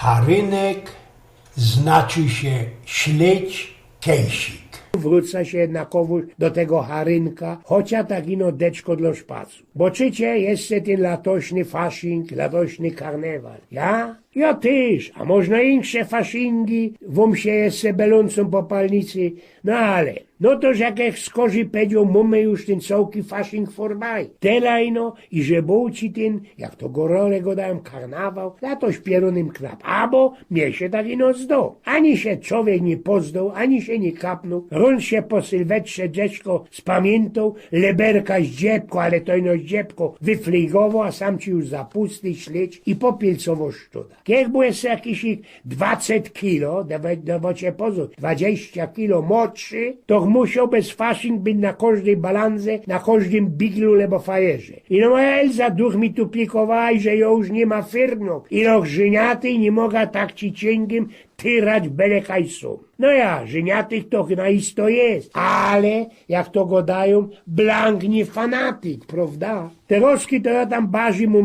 Harynek znaczy się śledź kejsik. Wrócę się jednakowo do tego harynka, chociaż tak ino deczko dla szpacu. Bo czycie jest ten latośny faszing, latośny karnewal. Ja? Ja też, a można insze faszingi, wam się jest belącą popalnicy, no ale, no to jak skorzy powiedział, mamy już ten całki faszing vorbei. Telajno i że ci ten, jak to gorole go dają, karnawał, latoś pieronym knap, abo mnie się tak ino zdo. Ani się człowiek nie pozdał, ani się nie kapnął, run się po sylwetrze dziecko spamiętał, leberka z dziebko, ale to ino z dziebko wyfligowo, a sam ci już zapusty śledź i popielcowo szczuda. Jak byłeś jakiś 20 kilo, dawacie pozór, 20 kilo młodszy, to musiał bez faszing być na każdej balanze, na każdym biglu lebo fajerze. I no moja Elza duch mi tu plikowała, że ją już nie ma firmną. I no żeniaty nie mogła tak ci cięgiem tyrać byle hajsą. No ja, żeniatych to isto jest, ale jak to go dają, blank nie fanatyk, prawda? Teroski to ja tam barzy mu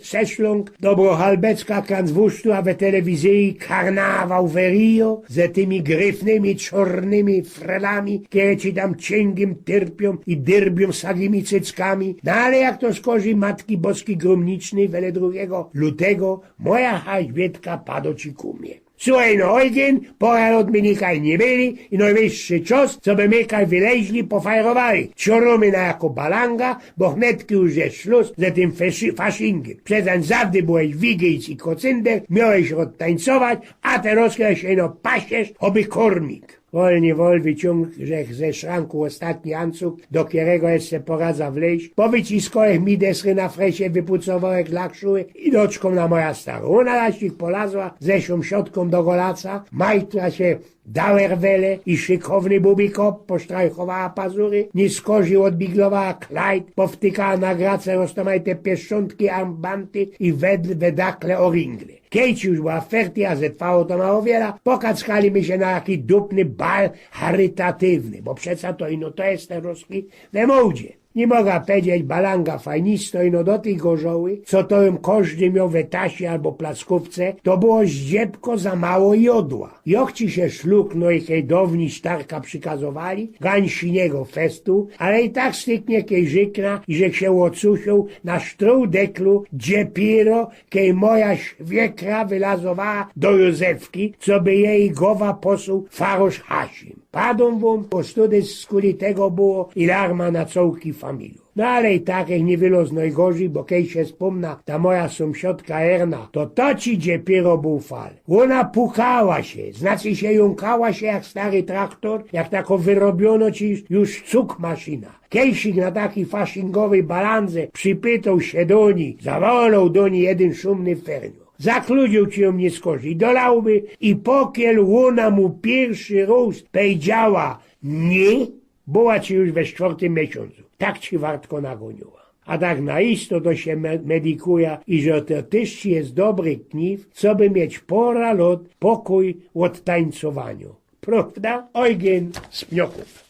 seśląg, dobro halbecka kanzwusztu, a w telewizji karnawał verio, ze tymi gryfnymi, czarnymi frelami, które ci tam cięgiem tyrpią i dyrbią sagimi cyckami. No ale jak to skorzy Matki Boskiej Gromnicznej, wele 2 lutego, moja haźbietka pado ci kumie. Słuchaj no, Eugen, pora od mnie nikaj nie byli i najwyższy czas, co by my kaj wyleźli, pofajrowali. Cioromy na jako balanga, bo hnedki już jest szluz ze tym faszingiem. Przecież zawdy byłeś wigiejc i kocynder, miałeś odtańcować, a teraz się no pasiesz, oby kormik. Wolnie wyciągł ze szranku ostatni ancuk, do którego jeszcze poradza wleźć. Po wyciskach mi desry na fresie wypucowałek lakszuły i doczką na moja stara. Ona laścik polazła, zeszłą siatką do golaca, majtra się dawerwele i szykowny bubikop posztrajchowała pazury, nie skorzył odbiglowała klajt, powtykała na grace roztomajte pieszczątki, armbanty i wedakle oringle. Kiedy już była ferty, a zetwało to mało wiele, pokackali mi się na jaki dupny bal charytatywny, bo przeca to ino to jest ten ruski w modzie. Nie mogła powiedzieć balanga fajnisto ino do tej gorzoły, co to ją każdy miał we tasie albo plaskówce, to było zdziebko za mało jodła. Jak ci się szlukno i hejdowni starka przykazowali, gań siniego festu, ale i tak styknie kej żykna i że się ocusił na sztru deklu, dziepiro, kej moja świekra wylazowała do Józefki, co by jej głowa posuł farosz Hasim. Padą wam, bo study z skóry tego było i larma na całki familiu. No ale i tak jak nie było z najgorzej, bo kiedy się wspomna ta moja sąsiadka Erna, to ci dopiero był fal. Ona pukała się, znaczy się jąkała się jak stary traktor, jak tako wyrobiono ci już cuk maszyna. Kiejsik na takiej faszingowej balandze przypytał się do niej, zawolał do niej jeden szumny ferniu. Zakludził ci ją nie skorzy, dolałby i pokiel ona mu pierwszy raz powiedziała nie, była ci już we 4. miesiącu. Tak ci wartko nagoniła. A tak naisto to się medikuje i że to też jest dobry kniw, co by mieć pora lot, pokój od tańcowaniu. Prawda? Eugen z Pnioków.